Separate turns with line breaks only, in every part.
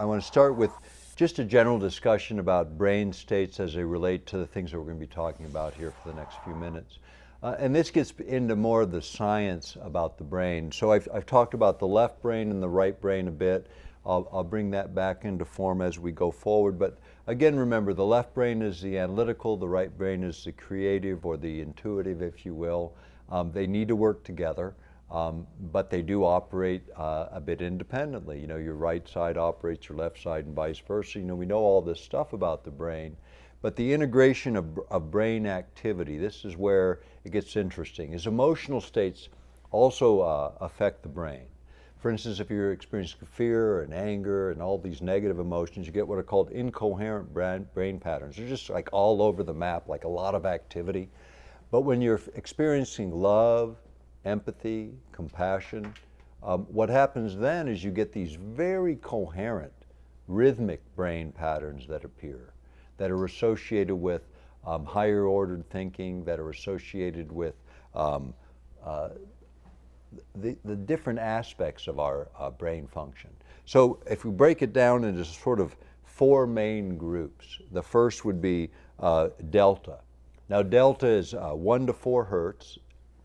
I want to start with just a general discussion about brain states as they relate to the things that we're going to be talking about here for the next few minutes. And this gets into more of the science about the brain. So I've talked about the left brain and the right brain a bit. I'll bring that back into form as we go forward. But again, remember, the left brain is the analytical, the right brain is the creative or the intuitive, if you will. They need to work together. But they do operate a bit independently. You know, your right side operates your left side and vice versa. You know, we know all this stuff about the brain, but the integration of brain activity, this is where it gets interesting, is emotional states also affect the brain. For instance, if you're experiencing fear and anger and all these negative emotions, you get what are called incoherent brain patterns. They're just like all over the map, like a lot of activity. But when you're experiencing love, empathy, compassion, what happens then is you get these very coherent, rhythmic brain patterns that appear, that are associated with higher ordered thinking, that are associated with the different aspects of our brain function. So if we break it down into sort of four main groups, the first would be delta. Now delta is 1 to 4 hertz,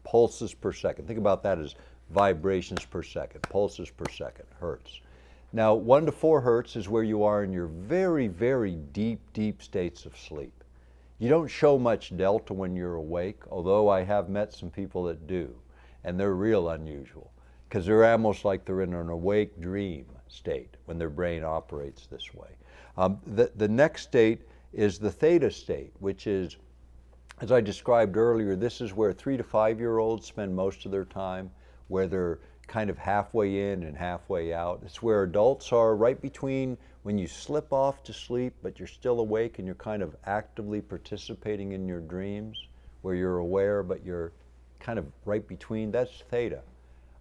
pulses per second. Think about that as vibrations per second, pulses per second, hertz. Now 1 to 4 hertz is where you are in your very, very deep states of sleep. You don't show much delta when you're awake, although I have met some people that do, and they're real unusual, because they're almost like they're in an awake dream state when their brain operates this way. The next state is the theta state, which is, as I described earlier, this is where 3 to 5-year-olds spend most of their time, where they're kind of halfway in and halfway out. It's where adults are right between when you slip off to sleep, but you're still awake and you're kind of actively participating in your dreams, where you're aware, but you're kind of right between. That's theta.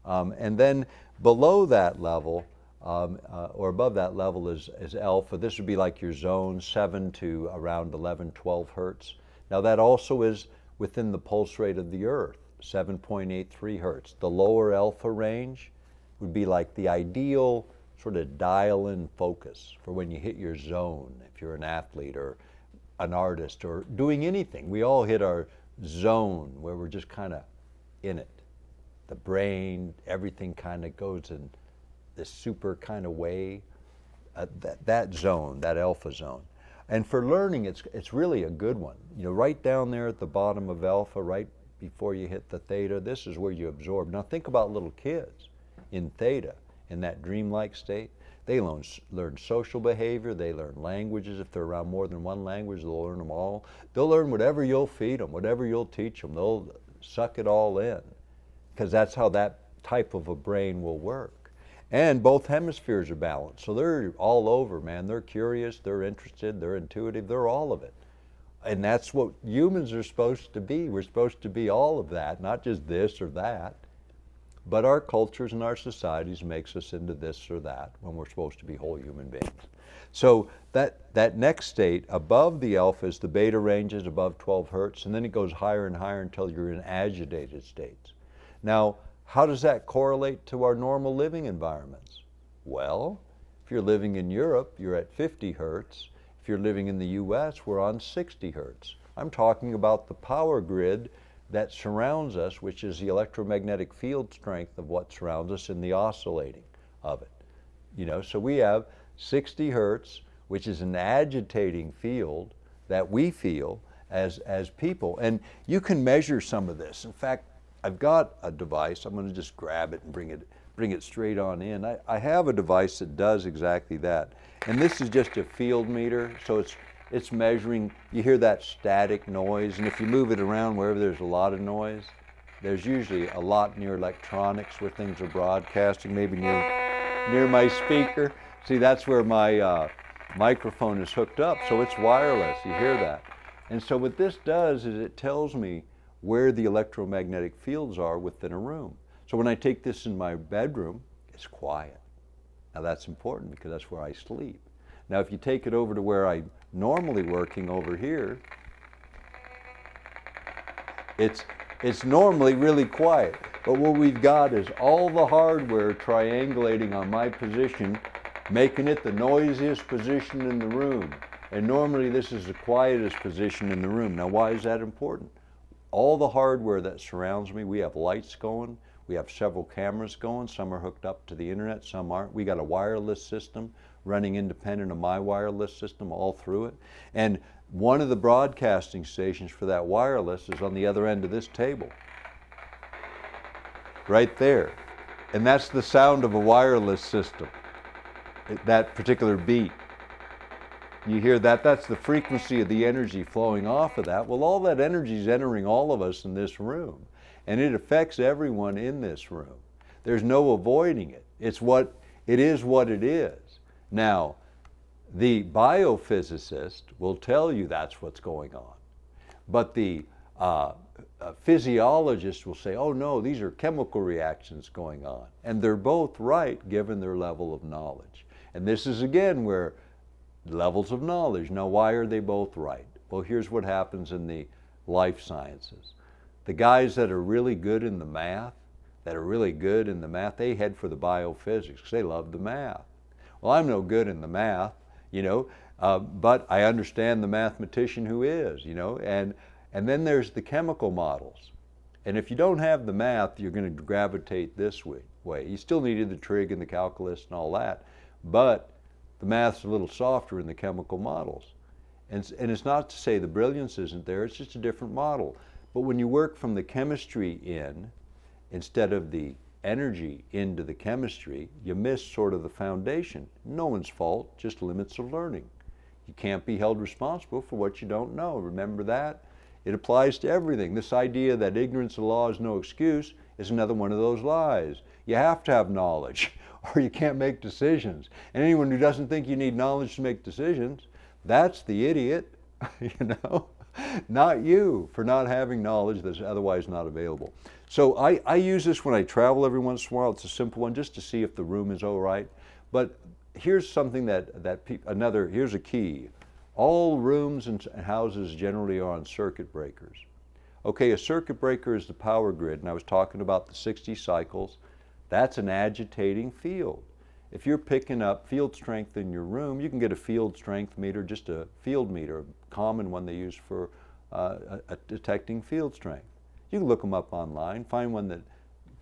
And then below that level, or above that level is alpha. This would be like your zone, 7 to around 11, 12 hertz. Now that also is within the pulse rate of the Earth, 7.83 hertz. The lower alpha range would be like the ideal sort of dial-in focus for when you hit your zone, if you're an athlete or an artist or doing anything. We all hit our zone where we're just kind of in it. The brain, everything kind of goes in this super kind of way, that zone, that alpha zone. And for learning, it's really a good one. You know, right down there at the bottom of alpha, right before you hit the theta, this is where you absorb. Now think about little kids in theta, in that dreamlike state. They learn social behavior, they learn languages. If they're around more than one language, they'll learn them all. They'll learn whatever you'll feed them, whatever you'll teach them. They'll suck it all in, because that's how that type of a brain will work. And both hemispheres are balanced, so they're all over, man. They're curious, they're interested, they're intuitive, they're all of it. And that's what humans are supposed to be. We're supposed to be all of that, not just this or that. But our cultures and our societies makes us into this or that when we're supposed to be whole human beings. So that next state, above the alpha, is the beta ranges above 12 hertz, and then it goes higher and higher until you're in agitated states. Now, how does that correlate to our normal living environments? Well, if you're living in Europe, you're at 50 hertz. If you're living in the US, we're on 60 hertz. I'm talking about the power grid that surrounds us, which is the electromagnetic field strength of what surrounds us and the oscillating of it. You know, so we have 60 hertz, which is an agitating field that we feel as people. And you can measure some of this. In fact, I've got a device. I'm going to just grab it and bring it straight on in. I have a device that does exactly that. And this is just a field meter, so it's measuring. You hear that static noise, and if you move it around wherever there's a lot of noise, there's usually a lot near electronics where things are broadcasting, maybe near my speaker. See, that's where my microphone is hooked up, so it's wireless. You hear that. And so what this does is it tells me where the electromagnetic fields are within a room. So when I take this in my bedroom, it's quiet. Now that's important because that's where I sleep. Now if you take it over to where I'm normally working over here, it's normally really quiet. But what we've got is all the hardware triangulating on my position making it the noisiest position in the room. And normally this is the quietest position in the room. Now, why is that important? All the hardware that surrounds me, we have lights going, we have several cameras going, some are hooked up to the internet, some aren't. We got a wireless system running independent of my wireless system all through it. And one of the broadcasting stations for that wireless is on the other end of this table, right there. And that's the sound of a wireless system, that particular beat. You hear that? That's the frequency of the energy flowing off of that. Well, all that energy is entering all of us in this room, and it affects everyone in this room. There's no avoiding it. It is what it is. Now, the biophysicist will tell you that's what's going on, but the physiologist will say, oh no, these are chemical reactions going on. And they're both right given their level of knowledge. And this is again where levels of knowledge. Now, why are they both right? Well, here's what happens in the life sciences. The guys that are really good in the math, they head for the biophysics because they love the math. Well, I'm no good in the math, but I understand the mathematician who is, and then there's the chemical models. And if you don't have the math, you're going to gravitate this way. You still needed the trig and the calculus and all that, but the math's a little softer in the chemical models. And it's not to say the brilliance isn't there, it's just a different model. But when you work from the chemistry in, instead of the energy into the chemistry, you miss sort of the foundation. No one's fault, just limits of learning. You can't be held responsible for what you don't know. Remember that? It applies to everything. This idea that ignorance of the law is no excuse is another one of those lies. You have to have knowledge or you can't make decisions. And anyone who doesn't think you need knowledge to make decisions, that's the idiot, not you for not having knowledge that's otherwise not available. So I use this when I travel every once in a while. It's a simple one just to see if the room is all right. But here's something here's a key. All rooms and houses generally are on circuit breakers. Okay, a circuit breaker is the power grid, and I was talking about the 60 cycles. That's an agitating field. If you're picking up field strength in your room, you can get a field strength meter, just a field meter, a common one they use for detecting field strength. You can look them up online, find one that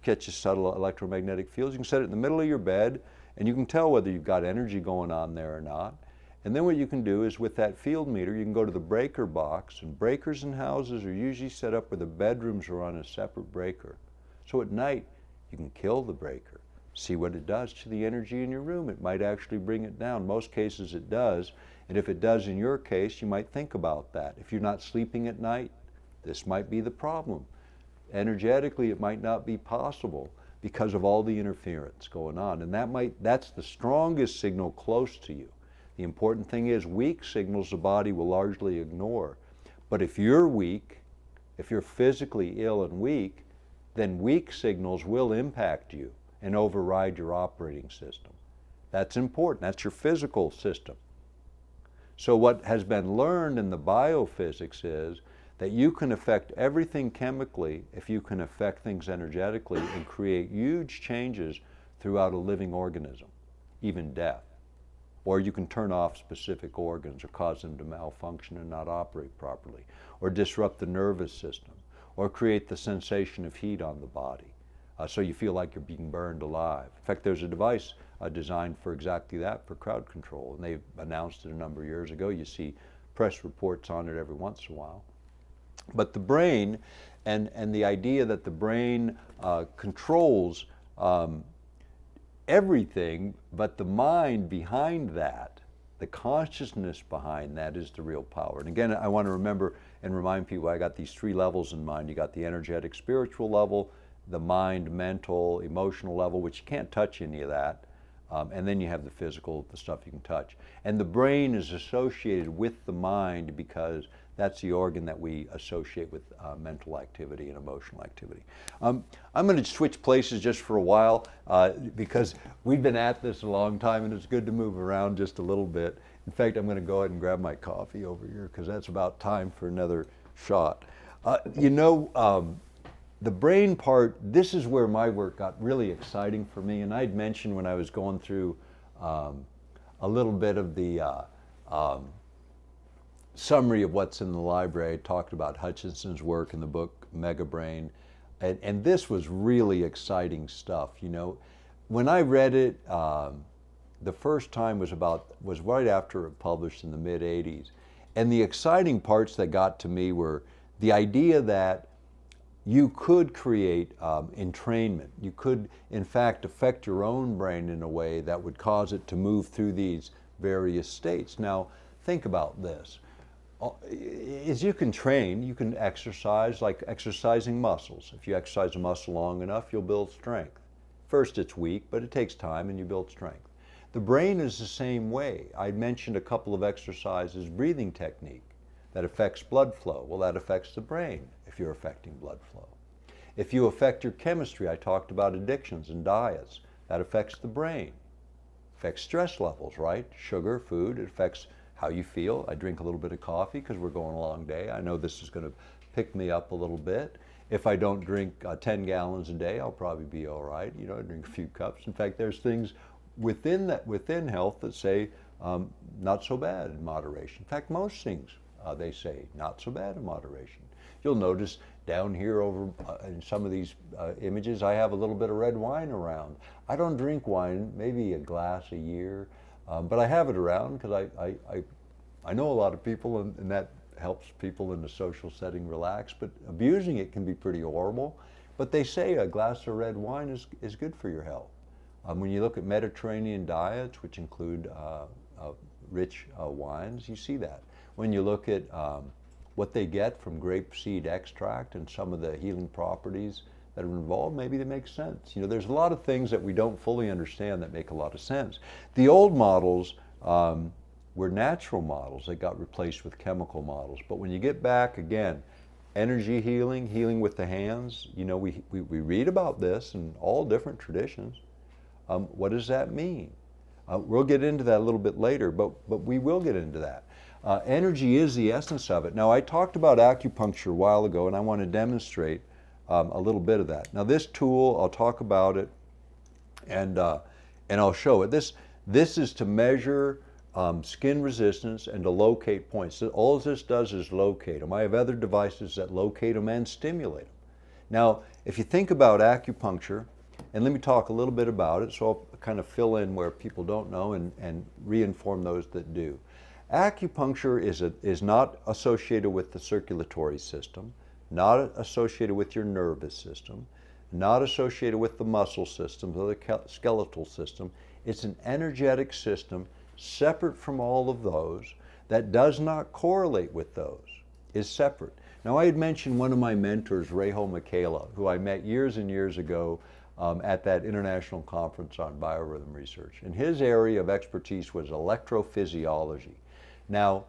catches subtle electromagnetic fields. You can set it in the middle of your bed, and you can tell whether you've got energy going on there or not. And then what you can do is with that field meter, you can go to the breaker box, and breakers in houses are usually set up where the bedrooms are on a separate breaker. So at night, you can kill the breaker, see what it does to the energy in your room. It might actually bring it down. Most cases it does, and if it does in your case, you might think about that. If you're not sleeping at night, this might be the problem. Energetically, it might not be possible because of all the interference going on, and that's the strongest signal close to you. The important thing is weak signals the body will largely ignore. But if you're weak, if you're physically ill and weak, then weak signals will impact you and override your operating system. That's important. That's your physical system. So what has been learned in the biophysics is that you can affect everything chemically if you can affect things energetically and create huge changes throughout a living organism, even death. Or you can turn off specific organs or cause them to malfunction and not operate properly, or disrupt the nervous system, or create the sensation of heat on the body, so you feel like you're being burned alive. In fact, there's a device designed for exactly that, for crowd control, and they announced it a number of years ago. You see press reports on it every once in a while. But the brain, and the idea that the brain controls everything, but the mind behind that, the consciousness behind that is the real power. And again, I want to remember and remind people I got these three levels in mind. You got the energetic spiritual level, the mind, mental, emotional level, which you can't touch any of that. And then you have the physical, the stuff you can touch. And the brain is associated with the mind because that's the organ that we associate with mental activity and emotional activity. I'm going to switch places just for a while because we've been at this a long time and it's good to move around just a little bit. In fact, I'm going to go ahead and grab my coffee over here because that's about time for another shot. The brain part, this is where my work got really exciting for me. And I'd mentioned when I was going through a little bit of the summary of what's in the library. I talked about Hutchinson's work in the book Mega Brain, and this was really exciting stuff. You know, when I read it, the first time was right after it published in the mid '80s, and the exciting parts that got to me were the idea that you could create entrainment. You could, in fact, affect your own brain in a way that would cause it to move through these various states. Now, think about this. As you can train, you can exercise like exercising muscles. If you exercise a muscle long enough, you'll build strength. First, it's weak, but it takes time and you build strength. The brain is the same way. I mentioned a couple of exercises, breathing technique, that affects blood flow. Well, that affects the brain if you're affecting blood flow. If you affect your chemistry, I talked about addictions and diets, that affects the brain. Affects stress levels, right? Sugar, food, it affects how you feel. I drink a little bit of coffee because we're going a long day. I know this is going to pick me up a little bit. If I don't drink 10 gallons a day, I'll probably be all right. You know, I drink a few cups. In fact, there's things within health that say not so bad in moderation. In fact, most things they say not so bad in moderation. You'll notice down here over in some of these images, I have a little bit of red wine around. I don't drink wine, maybe a glass a year, but I have it around because I know a lot of people, and that helps people in a social setting relax, but abusing it can be pretty horrible. But they say a glass of red wine is good for your health. When you look at Mediterranean diets, which include rich wines, you see that. When you look at what they get from grapeseed extract and some of the healing properties that are involved, maybe they make sense. You know, there's a lot of things that we don't fully understand that make a lot of sense. The old models were natural models that got replaced with chemical models. But when you get back, again, energy healing, healing with the hands, you know, we read about this in all different traditions. What does that mean? We'll get into that a little bit later, but we will get into that. Energy is the essence of it. Now, I talked about acupuncture a while ago, and I want to demonstrate a little bit of that. Now, this tool, I'll talk about it, and I'll show it. This is to measure skin resistance and to locate points. So all this does is locate them. I have other devices that locate them and stimulate them. Now, if you think about acupuncture, and let me talk a little bit about it, so I'll kind of fill in where people don't know and re-inform those that do. Acupuncture is not associated with the circulatory system, not associated with your nervous system, not associated with the muscle system or the skeletal system. It's an energetic system separate from all of those that does not correlate with those, is separate. Now, I had mentioned one of my mentors, Reiho Michaela, who I met years and years ago at that international conference on biorhythm research. And his area of expertise was electrophysiology. Now,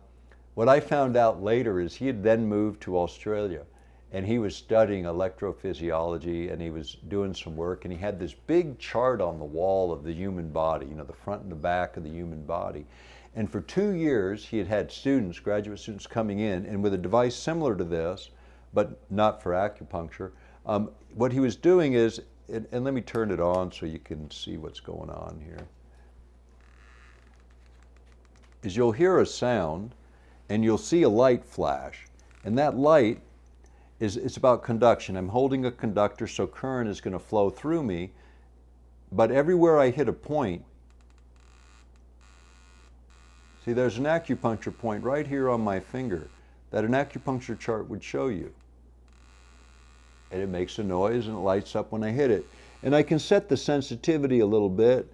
what I found out later is he had then moved to Australia, and he was studying electrophysiology, and he was doing some work, and he had this big chart on the wall of the human body, you know, the front and the back of the human body. And for 2 years, he had had students, graduate students coming in, and with a device similar to this, but not for acupuncture, what he was doing is, and let me turn it on so you can see what's going on here, is you'll hear a sound, and you'll see a light flash, and that light it's about conduction. I'm holding a conductor, so current is going to flow through me, but everywhere I hit a point, see, there's an acupuncture point right here on my finger that an acupuncture chart would show you. And it makes a noise and it lights up when I hit it. And I can set the sensitivity a little bit.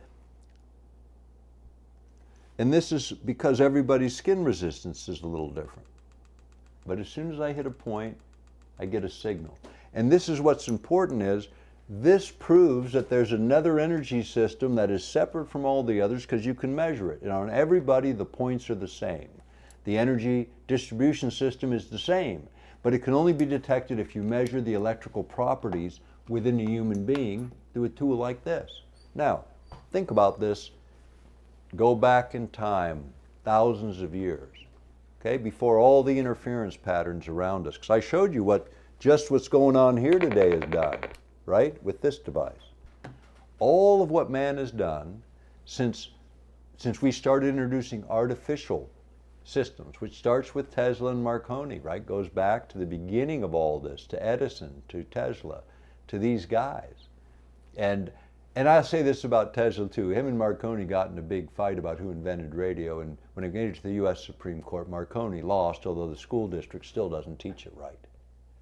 And this is because everybody's skin resistance is a little different. But as soon as I hit a point, I get a signal. And this is what's important is, this proves that there's another energy system that is separate from all the others because you can measure it. And on everybody, the points are the same. The energy distribution system is the same, but it can only be detected if you measure the electrical properties within a human being through a tool like this. Now, think about this. Go back in time, thousands of years. Okay, before all the interference patterns around us. Because I showed you what's going on here today is done, right, with this device. All of what man has done since since we started introducing artificial systems, which starts with Tesla and Marconi, right? Goes back to the beginning of all this, to Edison, to Tesla, to these guys. And I'll say this about Tesla too. Him and Marconi got in a big fight about who invented radio, and when it made it to the US Supreme Court, Marconi lost, although the school district still doesn't teach it right.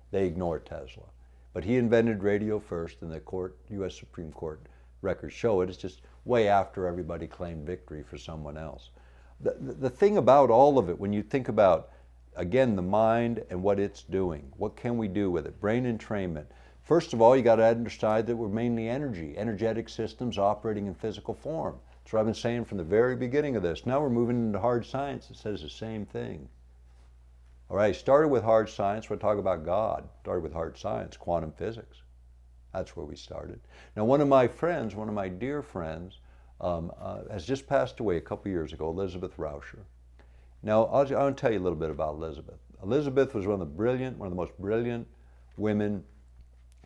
They ignore Tesla. But he invented radio first, and the US Supreme Court records show it. It's just way after everybody claimed victory for someone else. The thing about all of it, when you think about, again, the mind and what it's doing, what can we do with it? Brain entrainment. First of all, you got to understand that we're mainly energy, energetic systems operating in physical form. That's what I've been saying from the very beginning of this. Now we're moving into hard science that says the same thing. All right, started with hard science. We're talking about God. Started with hard science, quantum physics. That's where we started. Now, one of my friends, one of my dear friends, has just passed away a couple years ago, Elizabeth Rauscher. Now, I'll tell you a little bit about Elizabeth. Elizabeth was one of the most brilliant women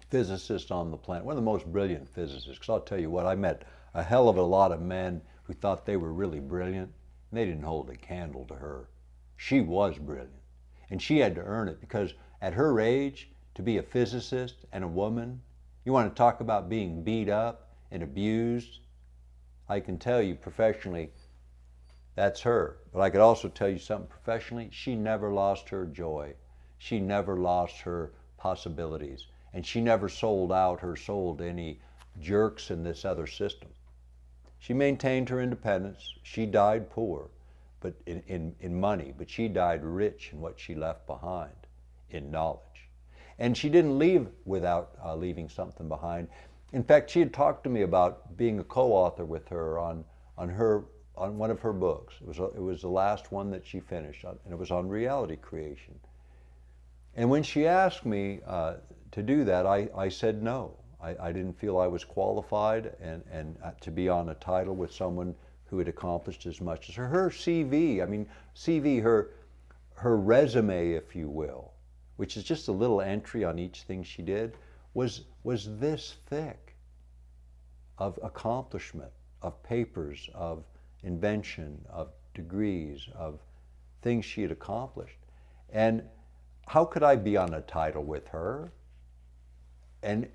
physicists on the planet, one of the most brilliant physicists, because I'll tell you what, I met a hell of a lot of men who thought they were really brilliant, and they didn't hold a candle to her. She was brilliant, and she had to earn it, because at her age, to be a physicist and a woman, you want to talk about being beat up and abused, I can tell you professionally, that's her. But I could also tell you something professionally, she never lost her joy. She never lost her possibilities. And she never sold out her soul to any jerks in this other system. She maintained her independence. She died poor, but in money, but she died rich in what she left behind, in knowledge. And she didn't leave without leaving something behind. In fact, she had talked to me about being a co-author with her on one of her books. It was the last one that she finished, and it was on reality creation. And when she asked me to do that, I said no. I didn't feel I was qualified and to be on a title with someone who had accomplished as much as her. Her CV, I mean, her resume, if you will, which is just a little entry on each thing she did, was this thick of accomplishment, of papers, of invention, of degrees, of things she had accomplished. And how could I be on a title with her? And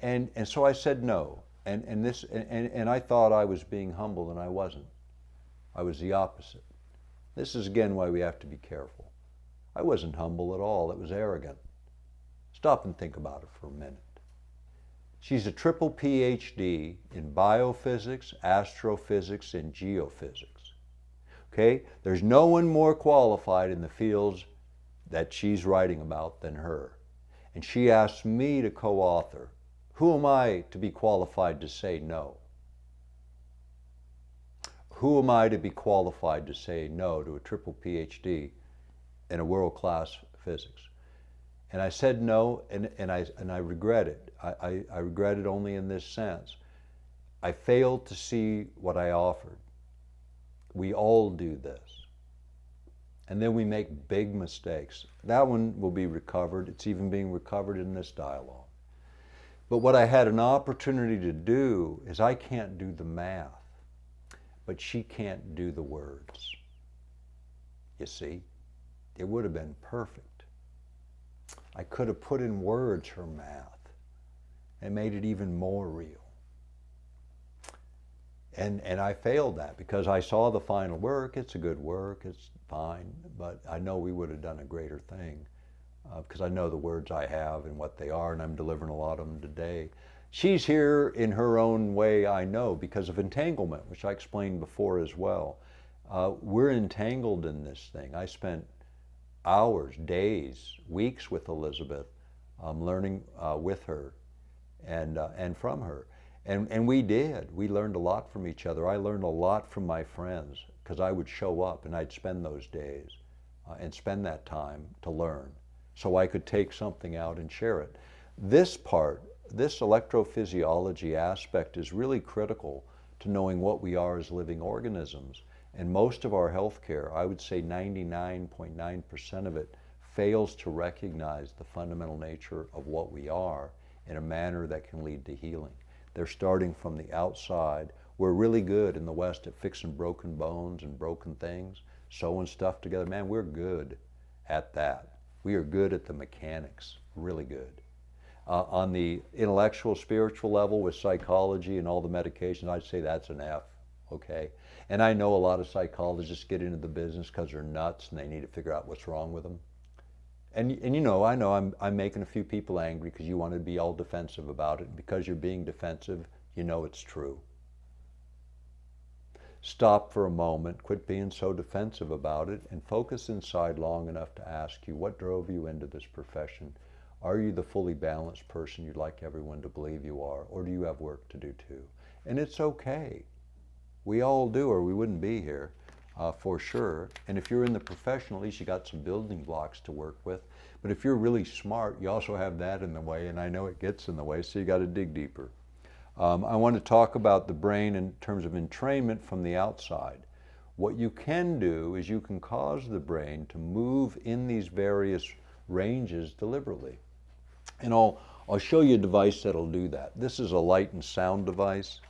so I said no. And I thought I was being humble, and I wasn't. I was the opposite. This is again why we have to be careful. I wasn't humble at all. It was arrogant. Stop and think about it for a minute. She's a triple PhD in biophysics, astrophysics, and geophysics. Okay? There's no one more qualified in the fields that she's writing about than her. And she asked me to co-author. Who am I to be qualified to say no? Who am I to be qualified to say no to a triple PhD in a world-class physics? And I said no, and I regret it. I regret it only in this sense. I failed to see what I offered. We all do this. And then we make big mistakes. That one will be recovered. It's even being recovered in this dialogue. But what I had an opportunity to do is I can't do the math, but she can't do the words. You see, it would have been perfect. I could have put in words her math and made it even more real. And I failed that because I saw the final work. It's a good work, it's fine, but I know we would have done a greater thing because I know the words I have and what they are, and I'm delivering a lot of them today. She's here in her own way, I know, because of entanglement, which I explained before as well. We're entangled in this thing. I spent hours, days, weeks with Elizabeth, learning with her and from her. And we did. We learned a lot from each other. I learned a lot from my friends because I would show up and I'd spend those days and spend that time to learn so I could take something out and share it. This part, this electrophysiology aspect is really critical to knowing what we are as living organisms. And most of our healthcare, I would say 99.9% of it, fails to recognize the fundamental nature of what we are in a manner that can lead to healing. They're starting from the outside, We're really good in the West at fixing broken bones and broken things, sewing stuff together. Man, we're good at that. We are good at the mechanics, really good. On the intellectual, spiritual level with psychology and all the medications, I'd say that's an F, okay? And I know a lot of psychologists get into the business because they're nuts and they need to figure out what's wrong with them. And you know, I know I'm making a few people angry because you want to be all defensive about it. Because you're being defensive, you know it's true. Stop for a moment, quit being so defensive about it, and focus inside long enough to ask you, what drove you into this profession? Are you the fully balanced person you'd like everyone to believe you are, or do you have work to do too? And it's okay. We all do, or we wouldn't be here, for sure. And if you're in the profession, at least you got some building blocks to work with. But if you're really smart, you also have that in the way, and I know it gets in the way, so you got to dig deeper. I want to talk about the brain in terms of entrainment from the outside. What you can do is you can cause the brain to move in these various ranges deliberately. And I'll show you a device that'll do that. This is a light and sound device.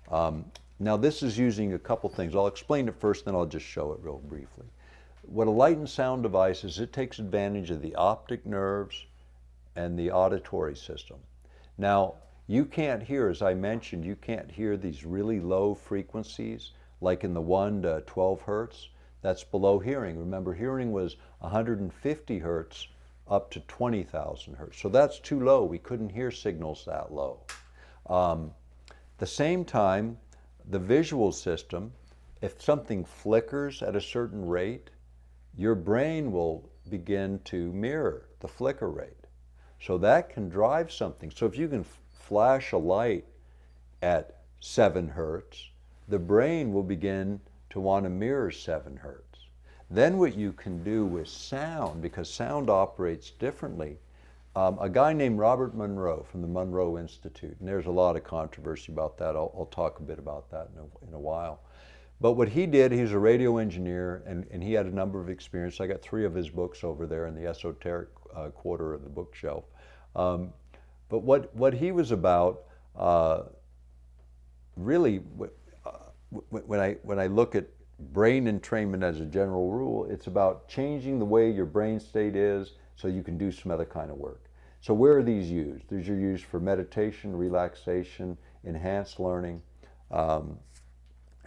Now this is using a couple things. I'll explain it first, then I'll just show it real briefly. What a light and sound device is, it takes advantage of the optic nerves and the auditory system. Now, you can't hear, as I mentioned, you can't hear these really low frequencies, like in the 1 to 12 hertz. That's below hearing. Remember, hearing was 150 hertz up to 20,000 hertz. So that's too low. We couldn't hear signals that low. The same time, the visual system, if something flickers at a certain rate, your brain will begin to mirror the flicker rate. So that can drive something. So if you can flash a light at 7 hertz, the brain will begin to want to mirror 7 hertz. Then what you can do with sound, because sound operates differently, a guy named Robert Monroe from the Monroe Institute, and there's a lot of controversy about that. I'll talk a bit about that in a while. But what he did, he was a radio engineer, and he had a number of experiences. I got 3 of his books over there in the esoteric quarter of the bookshelf. But what he was about, really, when I look at brain entrainment as a general rule, it's about changing the way your brain state is so you can do some other kind of work. So where are these used? These are used for meditation, relaxation, enhanced learning, and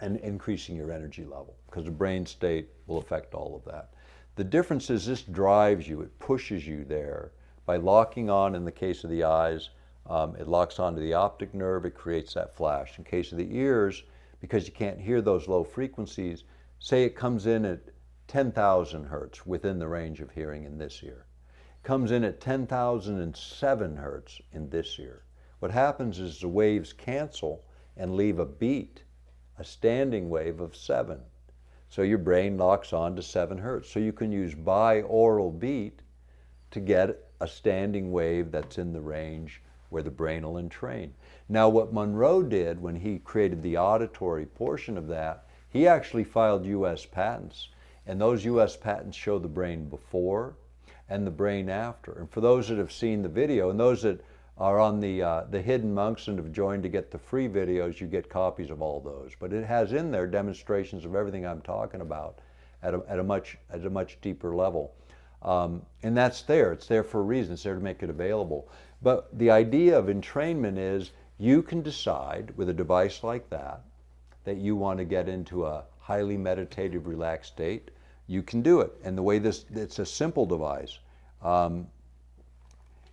increasing your energy level, because the brain state will affect all of that. The difference is this drives you, it pushes you there by locking on, in the case of the eyes, it locks onto the optic nerve, it creates that flash. In case of the ears, because you can't hear those low frequencies, say it comes in at 10,000 hertz within the range of hearing in this ear. It comes in at 10,007 hertz in this ear. What happens is the waves cancel and leave a beat, a standing wave of 7. So your brain locks on to 7 hertz. So you can use binaural beat to get a standing wave that's in the range where the brain will entrain. Now what Monroe did when he created the auditory portion of that, he actually filed US patents, and those US patents show the brain before and the brain after. And for those that have seen the video, and those that are on the Hidden Monks and have joined to get the free videos, you get copies of all those. But it has in there demonstrations of everything I'm talking about at a much deeper level. And that's there. It's there for a reason. It's there to make it available. But the idea of entrainment is you can decide with a device like that you want to get into a highly meditative, relaxed state. You can do it. And the way it's a simple device.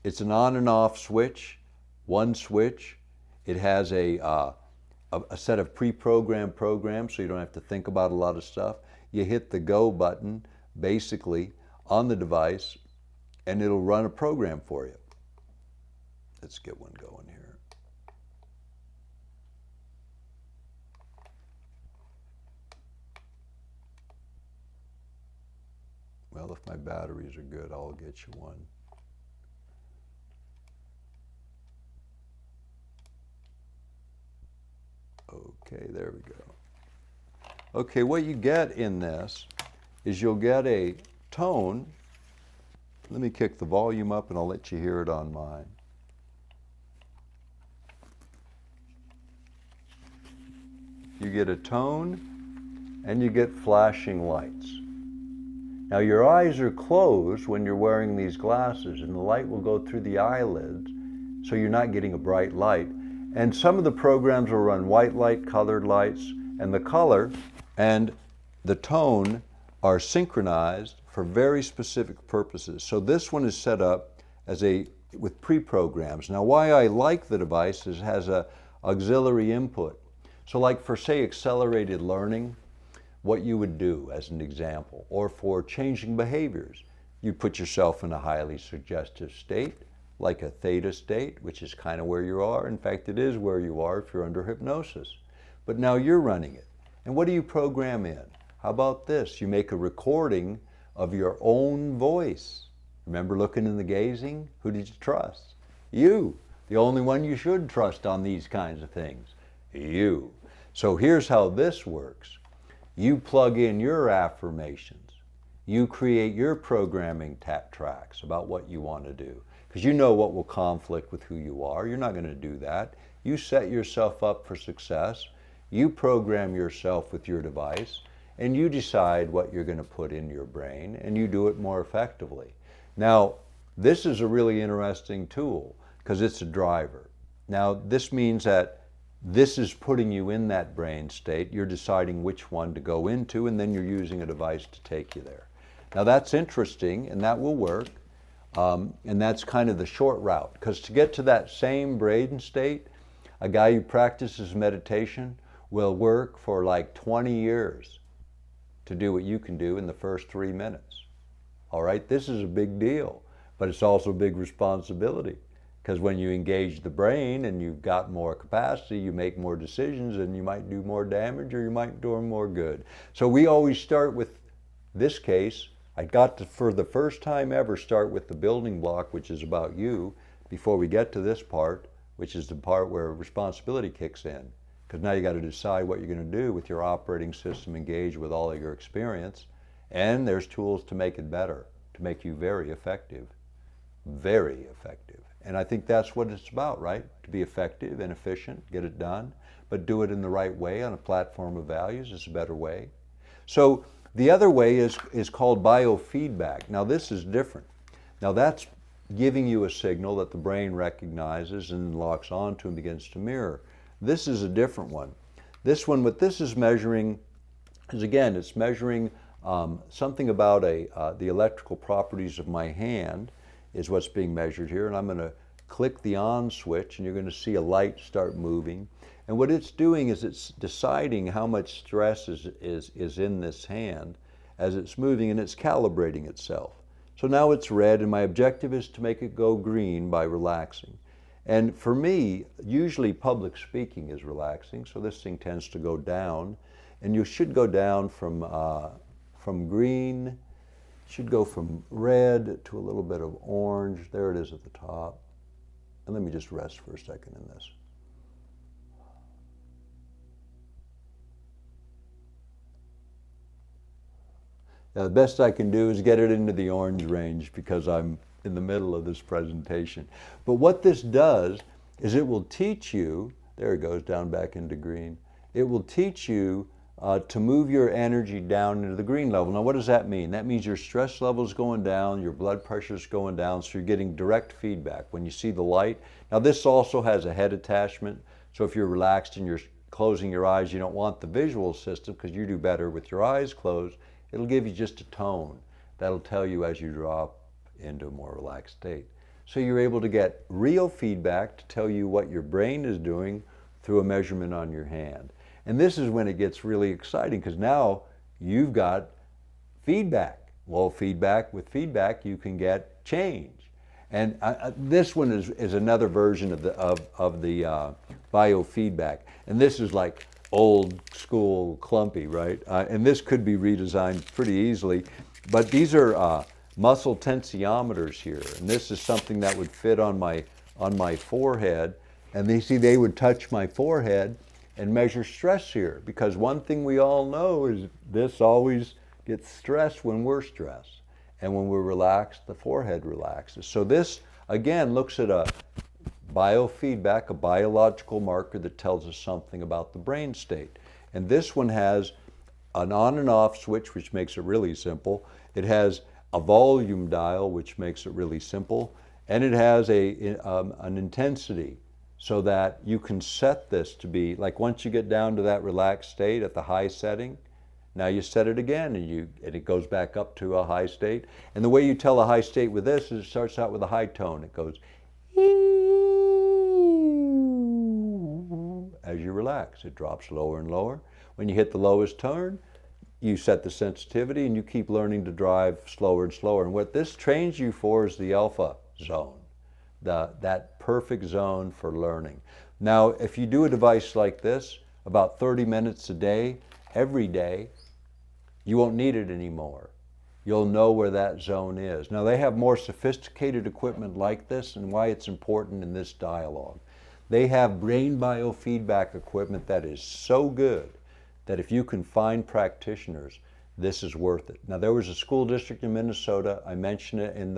It's an on and off switch, one switch. It has a set of pre-programmed programs, so you don't have to think about a lot of stuff. You hit the go button, basically, on the device, and it'll run a program for you. Let's get one going here. Well, if my batteries are good, I'll get you one. Okay, there we go. Okay, what you get in this is you'll get a tone. Let me kick the volume up and I'll let you hear it on mine. get a tone, and you get flashing lights. Now your eyes are closed when you're wearing these glasses, and the light will go through the eyelids, so you're not getting a bright light. And some of the programs will run white light, colored lights, and the color and the tone are synchronized for very specific purposes. So this one is set up as with pre-programs. Now why I like the device is it has a auxiliary input. So like for say accelerated learning, what you would do as an example, or for changing behaviors, you put yourself in a highly suggestive state, like a theta state, which is kind of where you are. In fact, it is where you are if you're under hypnosis. But now you're running it. And what do you program in? How about this? You make a recording of your own voice. Remember looking in the gazing? Who did you trust? You. The only one you should trust on these kinds of things. You. So here's how this works. You plug in your affirmations. You create your programming tracks about what you want to do. Because you know what will conflict with who you are. You're not going to do that. You set yourself up for success. You program yourself with your device, and you decide what you're going to put in your brain, and you do it more effectively. Now, this is a really interesting tool because it's a driver. Now, this means that this is putting you in that brain state. You're deciding which one to go into, and then you're using a device to take you there. Now, that's interesting, and that will work. And that's kind of the short route, because to get to that same brain state, a guy who practices meditation will work for like 20 years to do what you can do in the first 3 minutes. All right, this is a big deal, but it's also a big responsibility, because when you engage the brain and you've got more capacity, you make more decisions, and you might do more damage or you might do more good. So we always start with this case. I got to, for the first time ever, start with the building block, which is about you, before we get to this part, which is the part where responsibility kicks in. Because now you got to decide what you're going to do with your operating system engaged with all of your experience. And there's tools to make it better, to make you very effective. Very effective. And I think that's what it's about, right? To be effective and efficient, get it done, but do it in the right way on a platform of values is a better way. So the other way is called biofeedback. Now this is different. Now that's giving you a signal that the brain recognizes and locks onto and begins to mirror. This is a different one. This one, what this is measuring is, again, it's measuring something about the electrical properties of my hand is what's being measured here. And I'm going to click the on switch, and you're going to see a light start moving. And what it's doing is it's deciding how much stress is in this hand as it's moving, and it's calibrating itself. So now it's red, and my objective is to make it go green by relaxing. And for me, usually public speaking is relaxing, so this thing tends to go down. And you should go down from green, should go from red to a little bit of orange. There it is at the top. And let me just rest for a second in this. Now, the best I can do is get it into the orange range because I'm in the middle of this presentation. But what this does is it will teach you, there it goes down back into green, it will teach you to move your energy down into the green level. Now what does that mean? That means your stress level is going down, your blood pressure is going down, so you're getting direct feedback when you see the light. Now this also has a head attachment, so if you're relaxed and you're closing your eyes, you don't want the visual system because you do better with your eyes closed. It'll give you just a tone that'll tell you as you drop into a more relaxed state. So you're able to get real feedback to tell you what your brain is doing through a measurement on your hand. And this is when it gets really exciting because now you've got feedback. Well, with feedback you can get change. And this one is another version of the biofeedback. And this is like old school clumpy, right? And this could be redesigned pretty easily. But these are muscle tensiometers here. And this is something that would fit on my forehead. And they would touch my forehead and measure stress here, because one thing we all know is this always gets stressed when we're stressed, and when we're relaxed, the forehead relaxes. So this again looks at a biofeedback, a biological marker that tells us something about the brain state. And this one has an on and off switch, which makes it really simple. It has a volume dial, which makes it really simple. And it has an intensity, so that you can set this to be, like once you get down to that relaxed state at the high setting, now you set it again and it goes back up to a high state. And the way you tell a high state with this is it starts out with a high tone. It goes as you relax. It drops lower and lower. When you hit the lowest tone, you set the sensitivity and you keep learning to drive slower and slower. And what this trains you for is the alpha zone, that perfect zone for learning. Now, if you do a device like this, about 30 minutes a day, every day, you won't need it anymore. You'll know where that zone is. Now, they have more sophisticated equipment like this, and why it's important in this dialogue. They have brain biofeedback equipment that is so good that if you can find practitioners, this is worth it. Now, there was a school district in Minnesota, I mention it in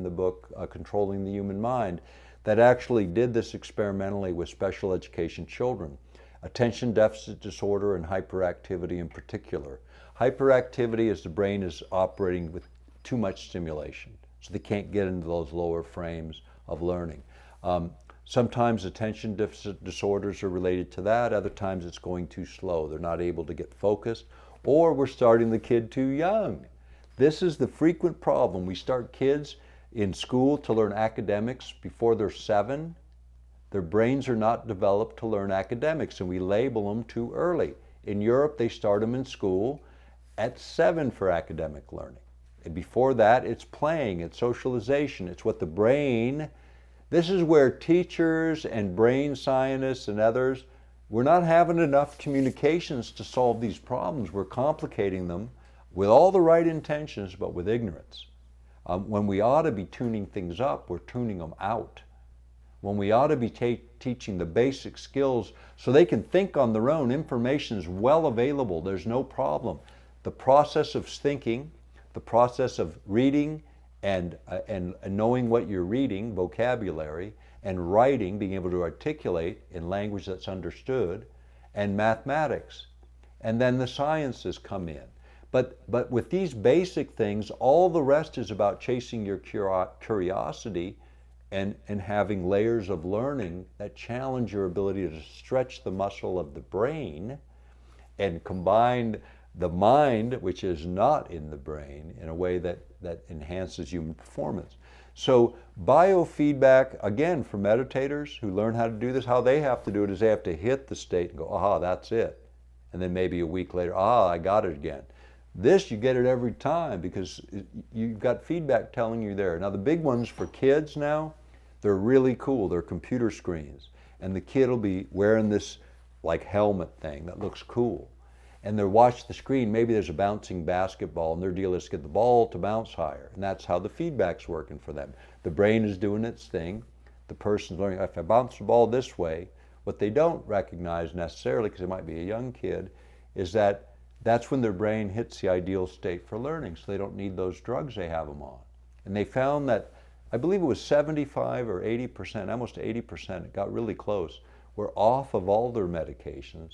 the book, Controlling the Human Mind, that actually did this experimentally with special education children. Attention deficit disorder and hyperactivity in particular. Hyperactivity is the brain is operating with too much stimulation, so they can't get into those lower frames of learning. Sometimes attention deficit disorders are related to that, other times it's going too slow. They're not able to get focused, or we're starting the kid too young. This is the frequent problem. We start kids in school to learn academics before they're 7. Their brains are not developed to learn academics, and we label them too early. In Europe, they start them in school at 7 for academic learning. And before that, it's playing, it's socialization, it's what the brain. This is where teachers and brain scientists and others, we're not having enough communications to solve these problems. We're complicating them with all the right intentions, but with ignorance. When we ought to be tuning things up, we're tuning them out. When we ought to be teaching the basic skills so they can think on their own, information is well available, there's no problem. The process of thinking, the process of reading and knowing what you're reading, vocabulary, and writing, being able to articulate in language that's understood, and mathematics. And then the sciences come in. But with these basic things, all the rest is about chasing your curiosity and having layers of learning that challenge your ability to stretch the muscle of the brain and combine the mind, which is not in the brain, in a way that enhances human performance. So biofeedback, again, for meditators who learn how to do this, how they have to do it is they have to hit the state and go, aha, that's it. And then maybe a week later, I got it again. This, you get it every time because you've got feedback telling you there. Now the big ones for kids now, they're really cool. They're computer screens. And the kid will be wearing this like helmet thing that looks cool. And they'll watch the screen, maybe there's a bouncing basketball and their deal is to get the ball to bounce higher. And that's how the feedback's working for them. The brain is doing its thing. The person's learning, if I bounce the ball this way, what they don't recognize necessarily, because it might be a young kid, is that that's when their brain hits the ideal state for learning, so they don't need those drugs they have them on. And they found that, I believe it was 75 or 80%, almost 80%, it got really close, were off of all their medications.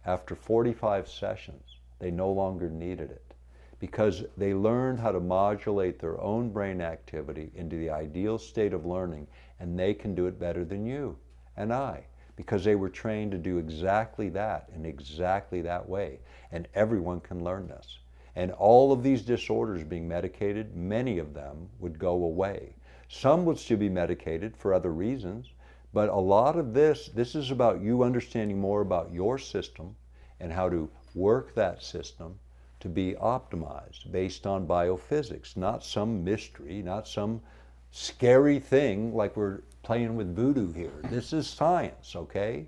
After 45 sessions, they no longer needed it because they learned how to modulate their own brain activity into the ideal state of learning, and they can do it better than you and I because they were trained to do exactly that in exactly that way. And everyone can learn this. And all of these disorders being medicated, many of them would go away. Some would still be medicated for other reasons. But a lot of this is about you understanding more about your system and how to work that system to be optimized based on biophysics, not some mystery, not some scary thing like we're playing with voodoo here. This is science, okay?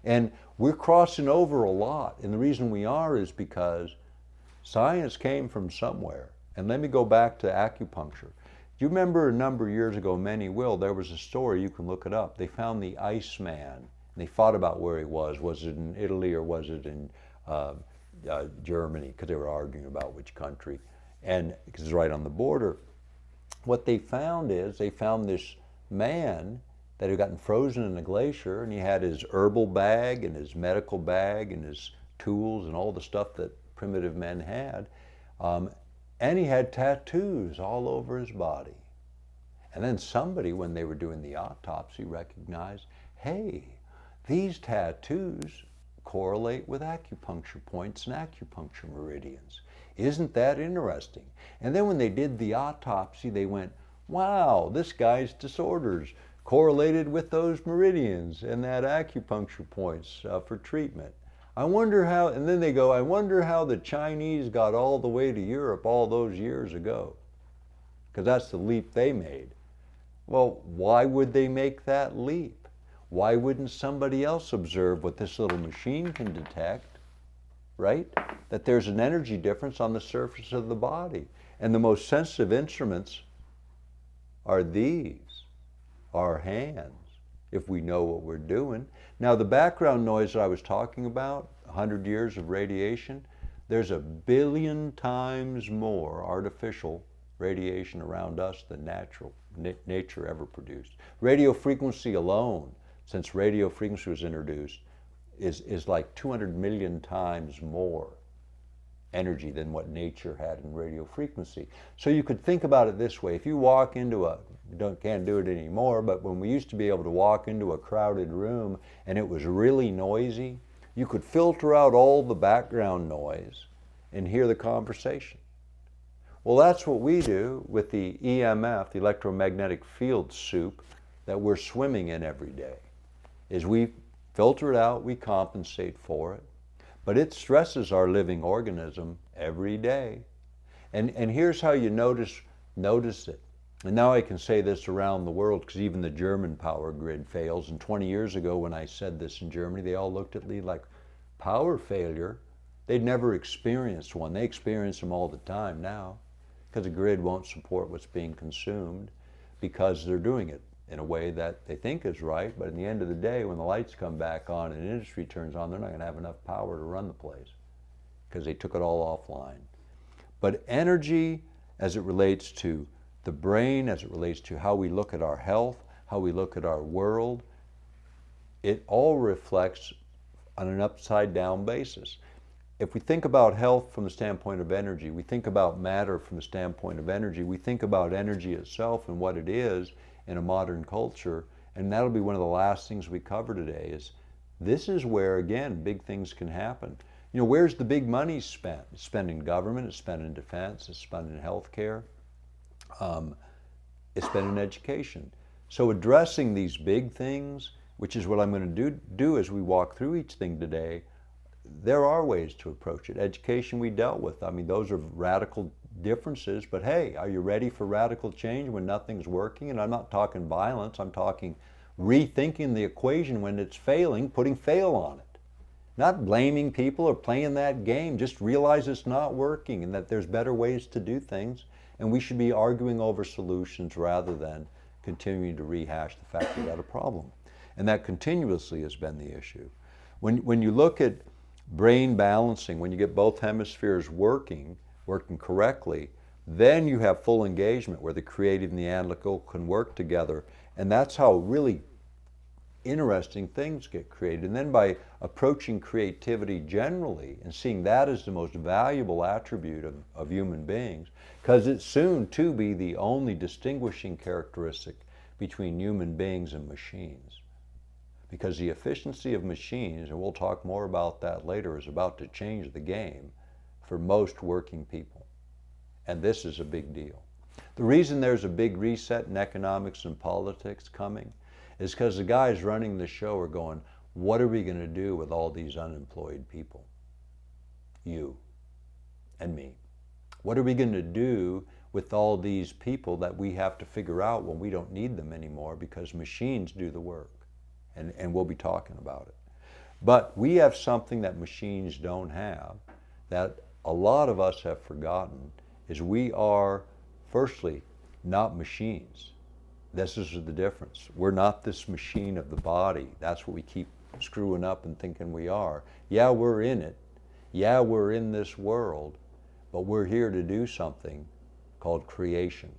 And we're crossing over a lot. And the reason we are is because science came from somewhere. And let me go back to acupuncture. Do you remember a number of years ago, many will, there was a story, you can look it up. They found the Iceman, and they fought about where he was. Was it in Italy or was it in Germany? Because they were arguing about which country, and because it's right on the border. What they found is, they found this man that had gotten frozen in a glacier, and he had his herbal bag and his medical bag and his tools and all the stuff that primitive men had. And he had tattoos all over his body. And then somebody, when they were doing the autopsy, recognized, hey, these tattoos correlate with acupuncture points and acupuncture meridians. Isn't that interesting? And then when they did the autopsy, they went, wow, this guy's disorders correlated with those meridians and that acupuncture points for treatment. I wonder how, and then they go, I wonder how the Chinese got all the way to Europe all those years ago. Because that's the leap they made. Well, why would they make that leap? Why wouldn't somebody else observe what this little machine can detect, right? That there's an energy difference on the surface of the body. And the most sensitive instruments are these, our hands, if we know what we're doing. Now, the background noise that I was talking about, 100 years of radiation, there's 1 billion times more artificial radiation around us than nature ever produced. Radio frequency alone, since radio frequency was introduced, is like 200 million times more energy than what nature had in radio frequency. So you could think about it this way. If you walk into can't do it anymore, but when we used to be able to walk into a crowded room and it was really noisy, you could filter out all the background noise and hear the conversation. Well, that's what we do with the EMF, the electromagnetic field soup that we're swimming in every day, is we filter it out, we compensate for it, but it stresses our living organism every day. And here's how you notice it. And now I can say this around the world because even the German power grid fails. And 20 years ago when I said this in Germany, they all looked at me like, power failure? They'd never experienced one. They experience them all the time now because the grid won't support what's being consumed because they're doing it in a way that they think is right. But in the end of the day, when the lights come back on and industry turns on, they're not going to have enough power to run the place because they took it all offline. But energy, as it relates to the brain, as it relates to how we look at our health, how we look at our world, it all reflects on an upside down basis. If we think about health from the standpoint of energy, we think about matter from the standpoint of energy, we think about energy itself and what it is in a modern culture, and that'll be one of the last things we cover today, is this is where, again, big things can happen. You know, where's the big money spent? It's spent in government, it's spent in defense, it's spent in healthcare, it's spent in education. So addressing these big things, which is what I'm going to do as we walk through each thing today, there are ways to approach it. Education we dealt with. I mean, those are radical differences, but hey, are you ready for radical change when nothing's working? And I'm not talking violence, I'm talking rethinking the equation when it's failing, putting fail on it. Not blaming people or playing that game, just realize it's not working and that there's better ways to do things, and we should be arguing over solutions rather than continuing to rehash the fact we got a problem. And that continuously has been the issue. When you look at brain balancing, when you get both hemispheres working correctly, then you have full engagement where the creative and the analytical can work together. And that's how really interesting things get created. And then by approaching creativity generally and seeing that as the most valuable attribute of human beings, because it's soon to be the only distinguishing characteristic between human beings and machines. Because the efficiency of machines, and we'll talk more about that later, is about to change the game for most working people. And this is a big deal. The reason there's a big reset in economics and politics coming is because the guys running the show are going, what are we going to do with all these unemployed people? You and me. What are we going to do with all these people that we have to figure out when we don't need them anymore because machines do the work? And we'll be talking about it. But we have something that machines don't have that a lot of us have forgotten, is we are, firstly, not machines. This is the difference. We're not this machine of the body. That's what we keep screwing up and thinking we are. Yeah, we're in it. Yeah, we're in this world, but we're here to do something called creation.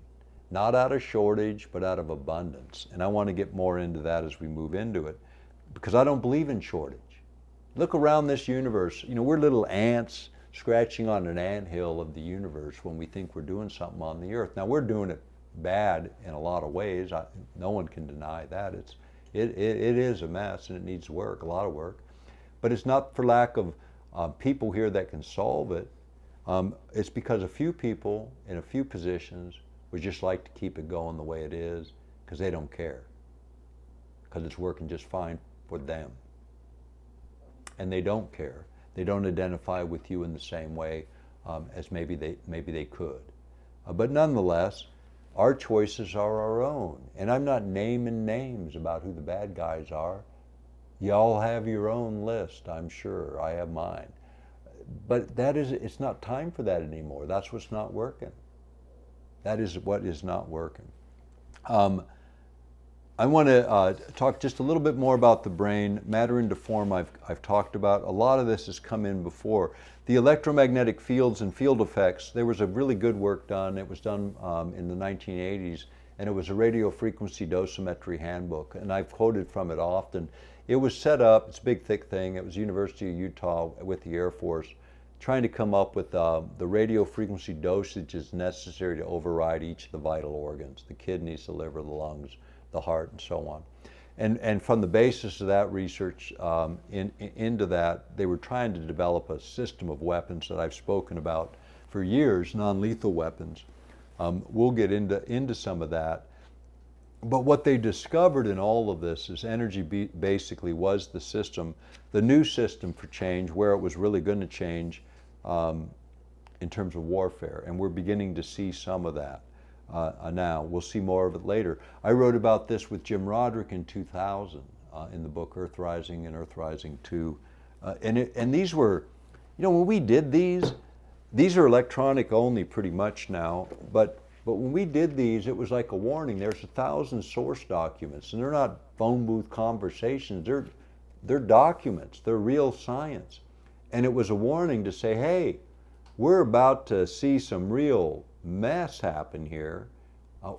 Not out of shortage, but out of abundance. And I want to get more into that as we move into it, because I don't believe in shortage. Look around this universe. You know, we're little ants scratching on an anthill of the universe when we think we're doing something on the earth. Now, we're doing it bad in a lot of ways. No one can deny that. It is a mess and it needs work, a lot of work. But it's not for lack of people here that can solve it. It's because a few people in a few positions would just like to keep it going the way it is because they don't care, because it's working just fine for them. And they don't care. They don't identify with you in the same way as maybe they could. But nonetheless, our choices are our own. And I'm not naming names about who the bad guys are. You all have your own list, I'm sure. I have mine. But it's not time for that anymore. That's what's not working. That is what is not working. I want to talk just a little bit more about the brain. Matter into form I've talked about. A lot of this has come in before. The electromagnetic fields and field effects, there was a really good work done. It was done in the 1980s, and it was a radio frequency dosimetry handbook, and I've quoted from it often. It was set up, it's a big thick thing, it was University of Utah with the Air Force, trying to come up with the radio frequency dosages necessary to override each of the vital organs, the kidneys, the liver, the lungs, the heart, and so on. And from the basis of that research into that, they were trying to develop a system of weapons that I've spoken about for years, non-lethal weapons. We'll get into some of that. But what they discovered in all of this is energy basically was the system, the new system for change, where it was really going to change in terms of warfare. And we're beginning to see some of that now. We'll see more of it later. I wrote about this with Jim Roderick in 2000 in the book Earth Rising and Earth Rising 2. And these were, you know, when we did these are electronic only pretty much now, but when we did these, it was like a warning. There's 1,000 source documents, and they're not phone booth conversations. They're documents. They're real science. And it was a warning to say, hey, we're about to see some real mess happen here.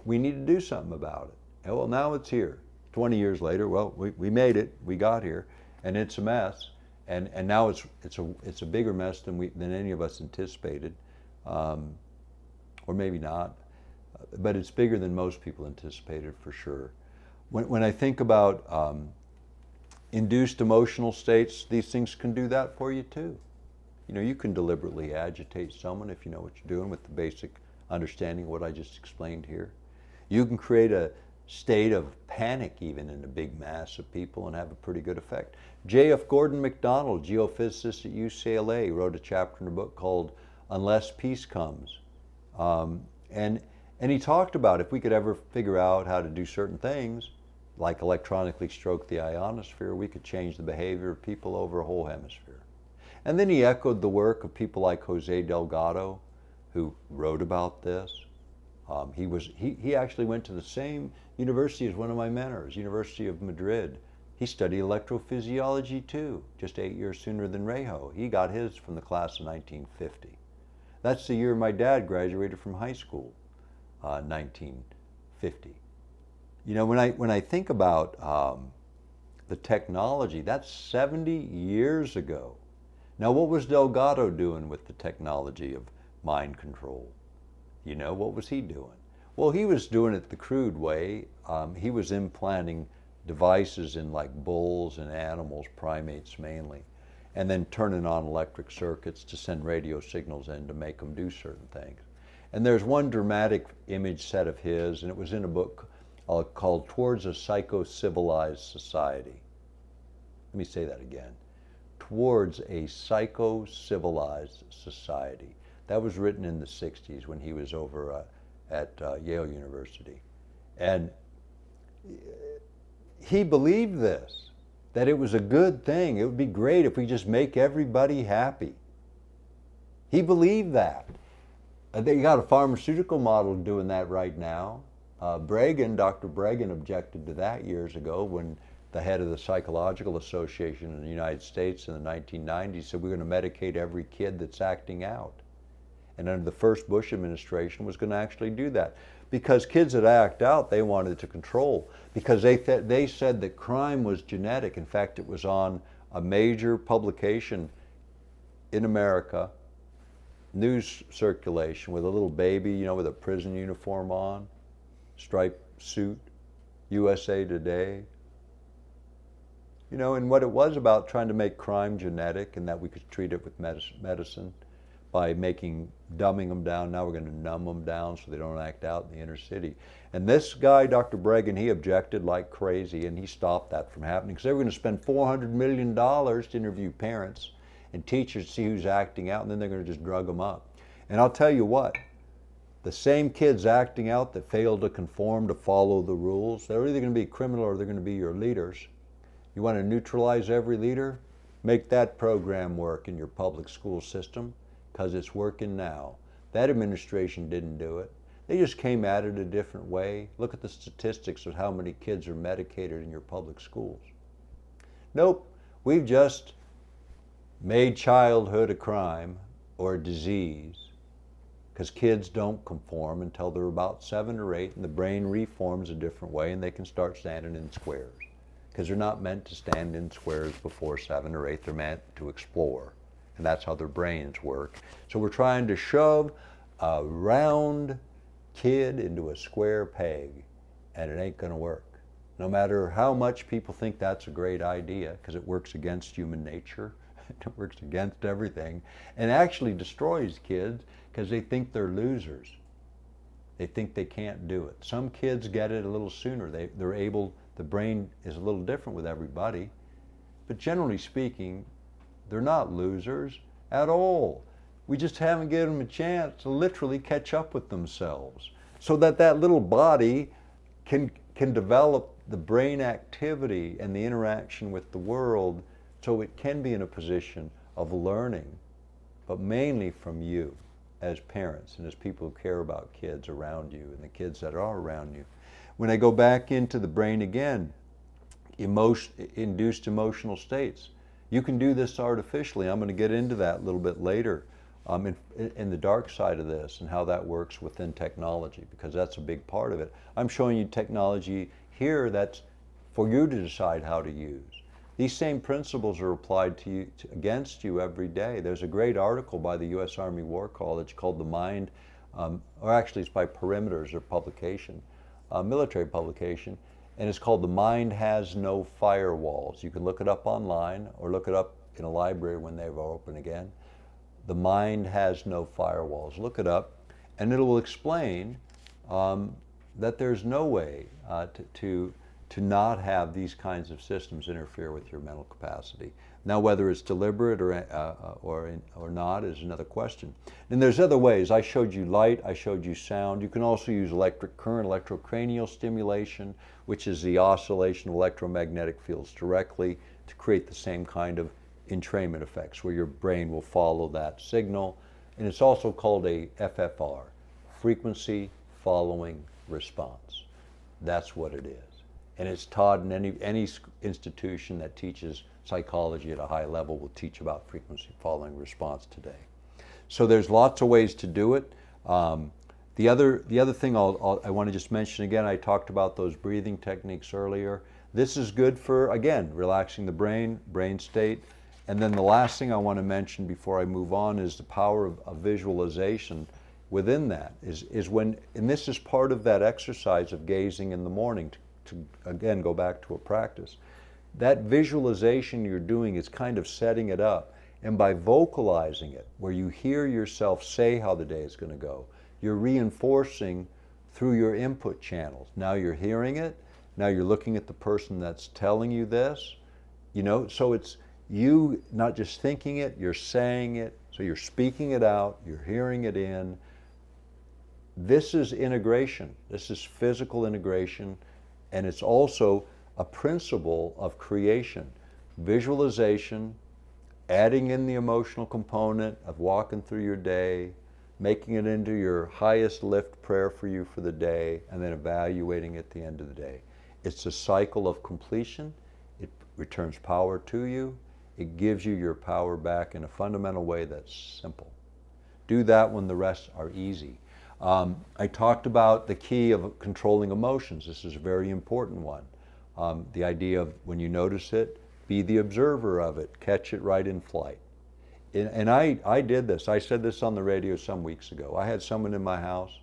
We need to do something about it. And well, now it's here. 20 years later, well, we made it. We got here, and it's a mess. And now it's a bigger mess than any of us anticipated, or maybe not. But it's bigger than most people anticipated, for sure. When I think about induced emotional states, these things can do that for you too. You know, you can deliberately agitate someone if you know what you're doing with the basic understanding of what I just explained here. You can create a state of panic even in a big mass of people and have a pretty good effect. J.F. Gordon MacDonald, geophysicist at UCLA, wrote a chapter in a book called Unless Peace Comes. And he talked about if we could ever figure out how to do certain things, like electronically stroke the ionosphere, we could change the behavior of people over a whole hemisphere. And then he echoed the work of people like Jose Delgado, who wrote about this. He actually went to the same university as one of my mentors, University of Madrid. He studied electrophysiology too, just 8 years sooner than Rejo. He got his from the class of 1950. That's the year my dad graduated from high school. 1950. You know, when I think about the technology, that's 70 years ago. Now, what was Delgado doing with the technology of mind control? You know, what was he doing? Well, he was doing it the crude way. He was implanting devices in like bulls and animals, primates mainly, and then turning on electric circuits to send radio signals in to make them do certain things. And there's one dramatic image set of his, and it was in a book called Towards a Psycho-Civilized Society. Let me say that again. Towards a Psycho-Civilized Society. That was written in the 60s when he was over at Yale University. And he believed this, that it was a good thing. It would be great if we just make everybody happy. He believed that. They got a pharmaceutical model doing that right now. Dr. Bregan objected to that years ago when the head of the Psychological Association in the United States in the 1990s said we're going to medicate every kid that's acting out. And under the first Bush administration was going to actually do that. Because kids that act out, they wanted to control. Because they said that crime was genetic. In fact, it was on a major publication in America, news circulation, with a little baby, you know, with a prison uniform on, striped suit, USA Today. You know, and what it was about trying to make crime genetic and that we could treat it with medicine by dumbing them down. Now we're going to numb them down so they don't act out in the inner city. And this guy, Dr. Bregan, he objected like crazy, and he stopped that from happening because they were going to spend $400 million to interview parents and teachers to see who's acting out, and then they're going to just drug them up. And I'll tell you what, the same kids acting out that failed to conform, to follow the rules, they're either going to be criminal or they're going to be your leaders. You want to neutralize every leader? Make that program work in your public school system, because it's working now. That administration didn't do it. They just came at it a different way. Look at the statistics of how many kids are medicated in your public schools. Nope, we've just made childhood a crime or a disease because kids don't conform until they're about 7 or 8, and the brain reforms a different way and they can start standing in squares. Because they're not meant to stand in squares before 7 or 8, they're meant to explore. And that's how their brains work. So we're trying to shove a round kid into a square peg, and it ain't gonna work. No matter how much people think that's a great idea, because it works against human nature, it works against everything, and actually destroys kids because they think they're losers. They think they can't do it. Some kids get it a little sooner. They're able. The brain is a little different with everybody, but generally speaking, they're not losers at all. We just haven't given them a chance to literally catch up with themselves so that that little body can develop the brain activity and the interaction with the world so it can be in a position of learning, but mainly from you as parents and as people who care about kids around you and the kids that are around you. When I go back into the brain again, induced emotional states. You can do this artificially. I'm going to get into that a little bit later in the dark side of this and how that works within technology, because that's a big part of it. I'm showing you technology here that's for you to decide how to use. These same principles are applied to you, against you every day. There's a great article by the U.S. Army War College called The Mind, or actually it's by Perimeters, their publication, military publication, and it's called The Mind Has No Firewalls. You can look it up online or look it up in a library when they're open again. The Mind Has No Firewalls. Look it up, and it will explain that there's no way to not have these kinds of systems interfere with your mental capacity. Now, whether it's deliberate or not is another question. And there's other ways. I showed you light, I showed you sound. You can also use electric current, electrocranial stimulation, which is the oscillation of electromagnetic fields directly to create the same kind of entrainment effects where your brain will follow that signal. And it's also called a FFR, frequency following response. That's what it is. And it's taught in any institution that teaches psychology at a high level will teach about frequency following response today. So there's lots of ways to do it. The other thing I want to just mention again, I talked about those breathing techniques earlier. This is good for, again, relaxing the brain state. And then the last thing I want to mention before I move on is the power of visualization within that. Is when, and this is part of that exercise of gazing in the morning, to again go back to a practice. That visualization you're doing is kind of setting it up, and by vocalizing it, where you hear yourself say how the day is going to go, you're reinforcing through your input channels. Now you're hearing it, now you're looking at the person that's telling you this, you know, so it's you not just thinking it, you're saying it, so you're speaking it out, you're hearing it in. This is integration, this is physical integration, and it's also a principle of creation. Visualization, adding in the emotional component of walking through your day, making it into your highest lift prayer for you for the day, and then evaluating at the end of the day. It's a cycle of completion. It returns power to you. It gives you your power back in a fundamental way that's simple. Do that when the rest are easy. I talked about the key of controlling emotions. This is a very important one. The idea of when you notice it, Be the observer of it. Catch it right in flight. And I did this. I said this on the radio some weeks ago. I had someone in my house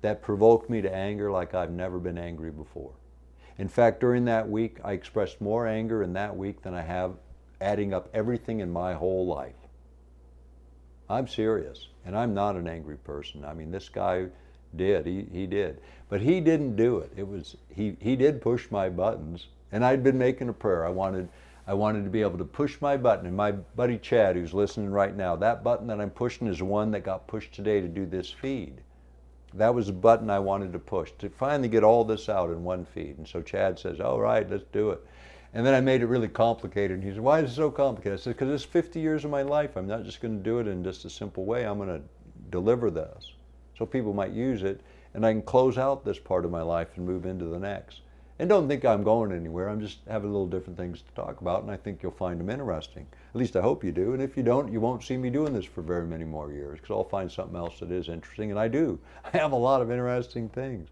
that provoked me to anger like I've never been angry before. In fact, during that week, I expressed more anger in that week than I have adding up everything in my whole life. I'm serious, and I'm not an angry person. I mean, this guy did, he did. But he didn't do it. He did push my buttons, and I'd been making a prayer. I wanted to be able to push my button, and my buddy Chad, who's listening right now, that button that I'm pushing is the one that got pushed today to do this feed. That was the button I wanted to push, to finally get all this out in one feed. And so Chad says, all right, let's do it. And then I made it really complicated. And he said, why is it so complicated? I said, because it's 50 years of my life. I'm not just going to do it in just a simple way. I'm going to deliver this so people might use it, and I can close out this part of my life and move into the next. And don't think I'm going anywhere. I'm just having little different things to talk about, and I think you'll find them interesting. At least I hope you do. And if you don't, you won't see me doing this for very many more years, because I'll find something else that is interesting, and I do. I have a lot of interesting things.